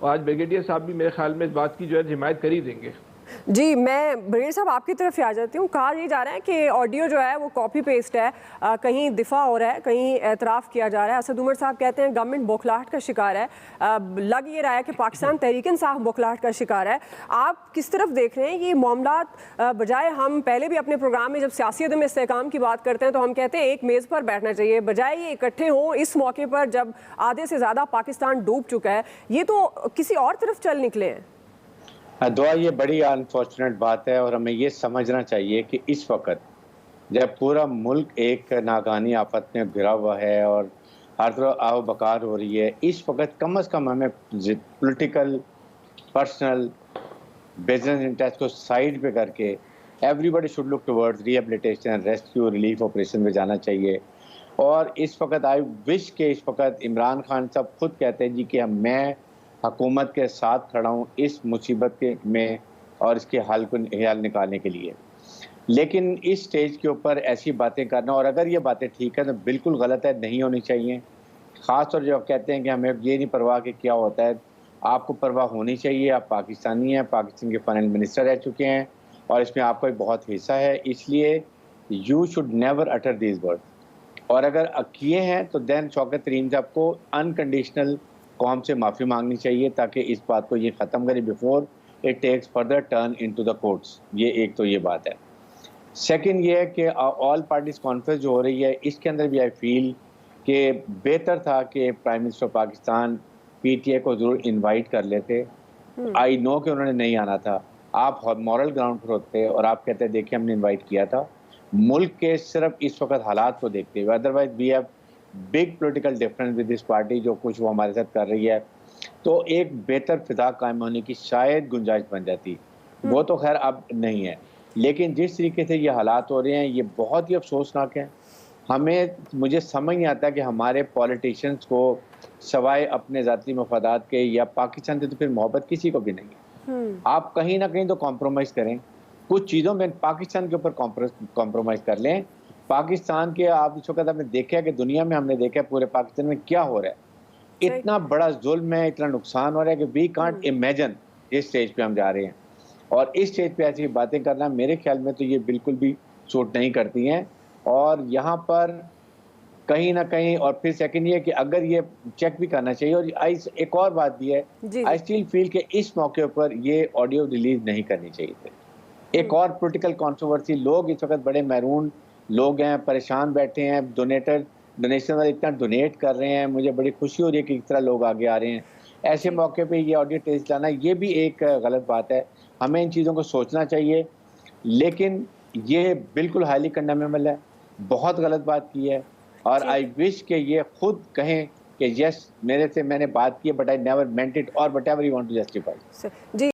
और आज ब्रिगेडियर साहब भी मेरे ख्याल में इस बात की जो है हिमायत कर ही देंगे। जी, मैं ब्रिगेडियर साहब आपकी तरफ ही आ जाती हूँ। कहा ये जा रहा है कि ऑडियो जो है वो कॉपी पेस्ट है, कहीं दिफा हो रहा है, कहीं एतराफ़ किया जा रहा है। असद उमर साहब कहते हैं गवर्नमेंट बौखलाहट का शिकार है। लग ये रहा है कि पाकिस्तान तहरीक इंसाफ बौखलाहट का शिकार है। आप किस तरफ देख रहे हैं ये मामलात? बजाय हम पहले भी अपने प्रोग्राम में जब सियासी अदम इस्तेहकाम की बात करते हैं तो हम कहते हैं एक मेज़ पर बैठना चाहिए, बजाय ये इकट्ठे हों इस मौके पर जब आधे से ज़्यादा पाकिस्तान डूब चुका है, ये तो किसी और तरफ चल निकले हैं। दुआ, ये बड़ी अनफॉर्चुनेट बात है और हमें ये समझना चाहिए कि इस वक्त जब पूरा मुल्क एक नाकानी आफत में घिरा हुआ है और हर तरफ आओ बकार हो रही है, इस वक्त कम से कम हमें पॉलिटिकल, पर्सनल, बिजनेस इंटरेस्ट को साइड पे करके everybody should look towards rehabilitation, rescue, relief operation में जाना चाहिए। और इस वक्त आई विश के इस वक्त इमरान खान साहब खुद कहते हैं जी कि मैं हुकूमत के साथ खड़ा हूँ इस मुसीबत के में और इसके हल निकालने के लिए। लेकिन इस स्टेज के ऊपर ऐसी बातें करना, और अगर ये बातें ठीक है तो बिल्कुल गलत है, नहीं होनी चाहिए। ख़ासतौर जो कहते हैं कि हमें ये नहीं परवाह कि क्या होता है, आपको परवाह होनी चाहिए। आप पाकिस्तानी हैं, पाकिस्तान के फाइनेंस मिनिस्टर रह चुके हैं और इसमें आपका एक बहुत हिस्सा है, इसलिए you should never utter these word. और अगर किए हैं तो देन शौकत तरीन साहब को अनकंडीशनल कौम से माफ़ी मांगनी चाहिए ताकि इस बात को ये ख़त्म करें before it takes further turn into the courts. ये एक तो ये बात है। सेकंड ये है कि ऑल पार्टीज कॉन्फ्रेंस जो हो रही है इसके अंदर भी आई फील कि बेहतर था कि प्राइम मिनिस्टर पाकिस्तान पीटीए को ज़रूर इनवाइट कर लेते। आई नो कि उन्होंने नहीं आना था, आप मॉरल ग्राउंड पर होते और आप कहते देखिए हमने इन्वाइट किया था। मुल्क के सिर्फ इस वक्त हालात को देखते हुए, otherwise we have big political difference with this party, जो कुछ वो हमारे साथ कर रही है, तो एक बेहतर फिजा कायम होने की शायद गुंजाइश बन जाती। वो तो खैर अब नहीं है, लेकिन जिस तरीके से ये हालात हो रहे हैं ये बहुत ही अफसोसनाक है। मुझे समझ नहीं आता कि हमारे पॉलिटिशियंस को सवाए अपने ज़ाती मफादात के या पाकिस्तान से तो फिर मोहब्बत किसी को भी नहीं है। आप कहीं ना कहीं तो कॉम्प्रोमाइज़ करें, कुछ चीज़ों में पाकिस्तान के ऊपर कॉम्प्रोमाइज़ कर लें। पाकिस्तान के आप इस वक्त आपने देखा कि दुनिया में हमने देखा पूरे पाकिस्तान में क्या हो रहा है, इतना बड़ा जुल्म है, इतना नुकसान हो रहा है कि वी कांट इमेजिन जिस स्टेज पे हम जा रहे हैं। और इस स्टेज पे ऐसी बातें करना मेरे ख्याल में तो ये बिल्कुल भी सूट नहीं करती हैं। और यहाँ पर कहीं ना कहीं, और फिर सेकंड ये कि अगर ये चेक भी करना चाहिए। और एक और बात भी है, आई स्टिल फील कि इस मौके पर ये ऑडियो रिलीज नहीं करनी चाहिए थे। एक और पॉलिटिकल कंट्रोवर्सी, लोग इस वक्त बड़े मैरून लोग हैं, परेशान बैठे हैं, डोनेशन वाले इतना डोनेट कर रहे हैं, मुझे बड़ी खुशी हो रही है कि किस तरह लोग आगे आ रहे हैं। ऐसे मौके पे ये ऑडियो टेस्ट लाना ये भी एक गलत बात है, हमें इन चीज़ों को सोचना चाहिए। लेकिन ये बिल्कुल हाईली कंडेमेबल है, बहुत गलत बात की है। और आई विश कि ये खुद कहें कि यस मेरे से मैंने बात की, but I never meant it और whatever you want to justify. Ji.